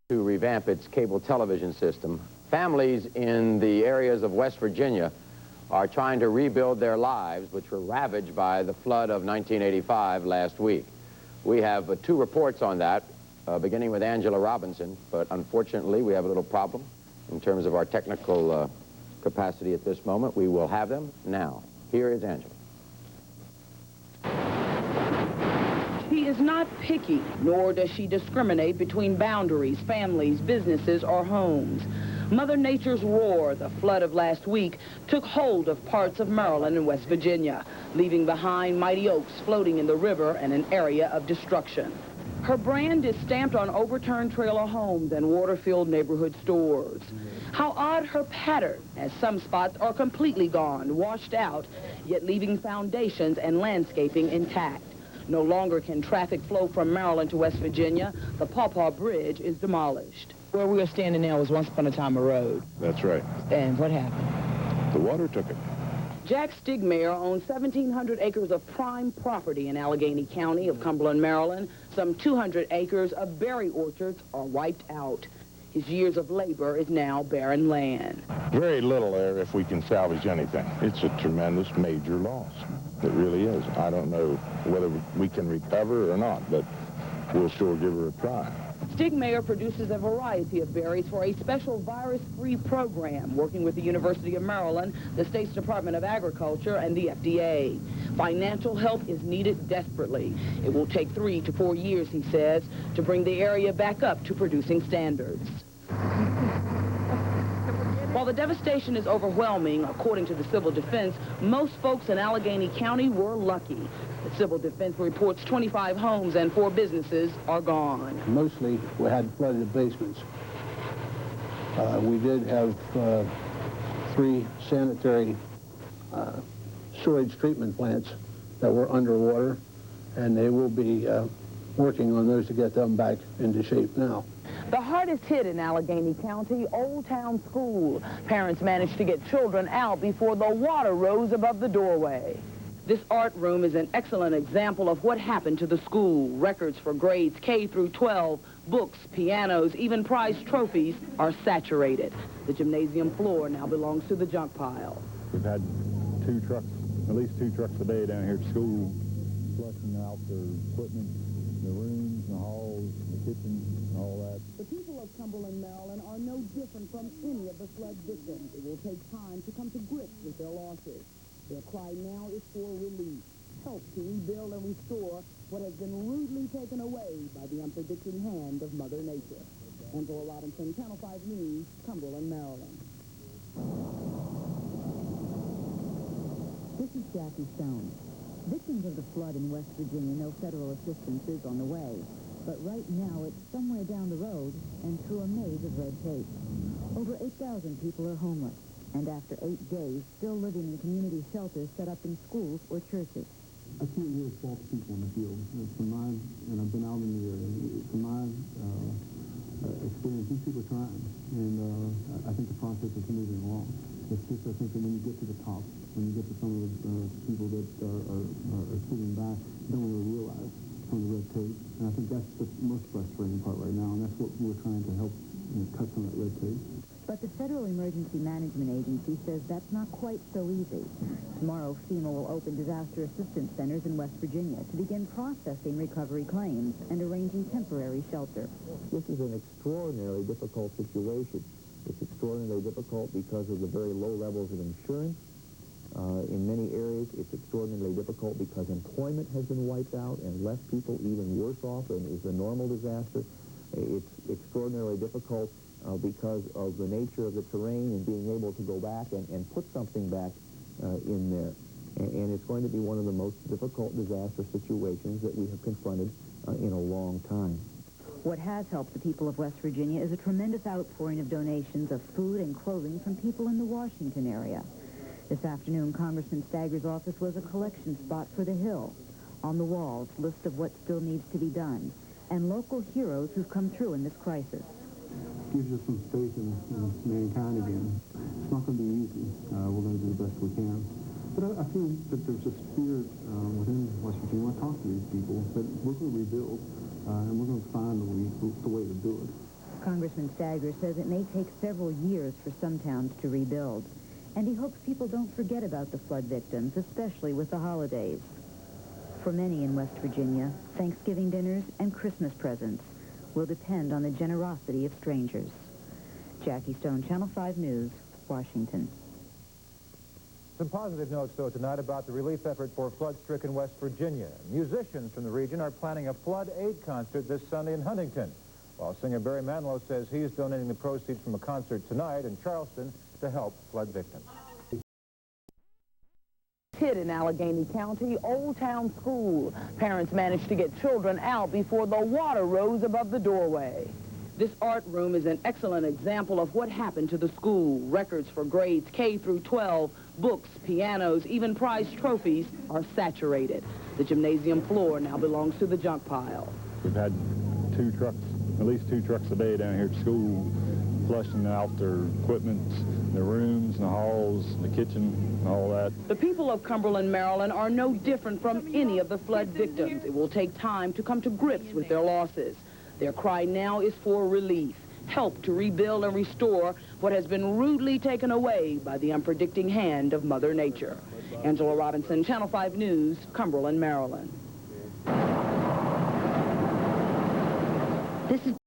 to revamp its cable television system. Families in the areas of West Virginia are trying to rebuild their lives, which were ravaged by the flood of 1985 last week. We have two reports on that, beginning with Angela Robinson, but unfortunately we have a little problem in terms of our technical capacity at this moment. We will have them now. Here is Angela. She is not picky, nor does she discriminate between boundaries, families, businesses, or homes. Mother Nature's roar, the flood of last week, took hold of parts of Maryland and West Virginia, leaving behind mighty oaks floating in the river and an area of destruction. Her brand is stamped on overturned trailer homes and water-filled neighborhood stores. How odd her pattern, as some spots are completely gone, washed out, yet leaving foundations and landscaping intact. No longer can traffic flow from Maryland to West Virginia. The Pawpaw Bridge is demolished. Where we are standing now was once upon a time a road. That's right. And what happened? The water took it. Jack Stigmeyer owns 1,700 acres of prime property in Allegheny County of Cumberland, Maryland. Some 200 acres of berry orchards are wiped out. His years of labor is now barren land. Very little there if we can salvage anything. It's a tremendous major loss. It really is. I don't know whether we can recover or not, but we'll sure give her a try. Stigmeyer produces a variety of berries for a special virus-free program working with the University of Maryland, the state's Department of Agriculture, and the FDA. Financial help is needed desperately. It will take 3 to 4 years, he says, to bring the area back up to producing standards. While the devastation is overwhelming, according to the Civil Defense, most folks in Allegheny County were lucky. The Civil Defense reports 25 homes and 4 businesses are gone. Mostly we had flooded basements. We did have 3 sanitary sewage treatment plants that were underwater, and they will be working on those to get them back into shape now. The hardest hit in Allegheny County, Oldtown School. Parents managed to get children out before the water rose above the doorway. This art room is an excellent example of what happened to the school. Records for grades K through 12, books, pianos, even prize trophies are saturated. The gymnasium floor now belongs to the junk pile. We've had 2 trucks, at least 2 trucks a day down here at school, flushing out their equipment, the rooms, the halls, the kitchens, and all that. The people of Cumberland, Maryland are no different from any of the flood victims. It will take time to come to grips with their losses. Their cry now is for relief, help to rebuild and restore what has been rudely taken away by the unpredicting hand of Mother Nature. Angela Robinson, Channel 5 News, Cumberland, Maryland. This is Jackie Stone. Victims of the flood in West Virginia know federal assistance is on the way. But right now, it's somewhere down the road and through a maze of red tape. Over 8,000 people are homeless, and after 8 days, still living in community shelters set up in schools or churches. I can't really fault people in the field. From my, and I've been out in the area, from my experience, these people are trying, and I think the process is moving along. It's just, I think that when you get to the top, when you get to some of the people that are sitting back, you don't really realize some of the red tape. And I think that's the most frustrating part right now, and that's what we're trying to help cut some of that red tape. But the Federal Emergency Management Agency says that's not quite so easy. Tomorrow, FEMA will open disaster assistance centers in West Virginia to begin processing recovery claims and arranging temporary shelter. This is an extraordinarily difficult situation. It's extraordinarily difficult because of the very low levels of insurance. In many areas, it's extraordinarily difficult because employment has been wiped out and left people even worse off than is a normal disaster. It's extraordinarily difficult because of the nature of the terrain and being able to go back and put something back in there. And it's going to be one of the most difficult disaster situations that we have confronted in a long time. What has helped the people of West Virginia is a tremendous outpouring of donations of food and clothing from people in the Washington area. This afternoon, Congressman Stagger's office was a collection spot for the Hill. On the walls, list of what still needs to be done, and local heroes who've come through in this crisis. Gives us some faith in mankind again. It's not going to be easy. We're going to do the best we can. But I feel that there's a spirit within West Virginia. When I talk to these people, that we're going to rebuild, and we're going to find the way to do it. Congressman Congressman Staggers says it may take several years for some towns to rebuild, and he hopes people don't forget about the flood victims, especially with the holidays. For many in West Virginia, Thanksgiving dinners and Christmas presents will depend on the generosity of strangers. Jackie Stone, Channel 5 News, Washington. Some positive notes, though, tonight about the relief effort for flood-stricken West Virginia. Musicians from the region are planning a flood aid concert this Sunday in Huntington, while singer Barry Manilow says he's donating the proceeds from a concert tonight in Charleston to help flood victims. Hit in Allegheny County, Oldtown School. Parents managed to get children out before the water rose above the doorway. This art room is an excellent example of what happened to the school. Records for grades K through 12, books, pianos, even prize trophies are saturated. The gymnasium floor now belongs to the junk pile. We've had at least two trucks a day down here at school, flushing out their equipment, the rooms, and the halls, and the kitchen, and all that. The people of Cumberland, Maryland are no different from any of the flood victims. It will take time to come to grips with their losses. Their cry now is for relief, help to rebuild and restore what has been rudely taken away by the unpredicting hand of Mother Nature. Angela Robinson, Channel 5 News, Cumberland, Maryland. This is